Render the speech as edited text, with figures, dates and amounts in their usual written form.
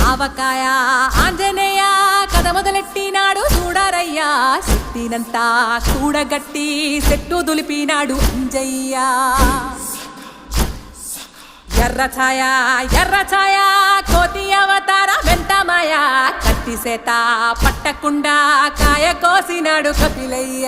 ఆవకాయ ఆంజనేయ కథ మొదలెట్టినాడు చూడరయ్యా శక్తినంతా కూడగట్టి చెట్టు దులిపినాడు అంజయ్య ఎర్ర ఛాయ కోతి అవతార వెంటమాయ కత్తి సేత పట్టకుండా కాయ కోసినాడు కపిలయ్య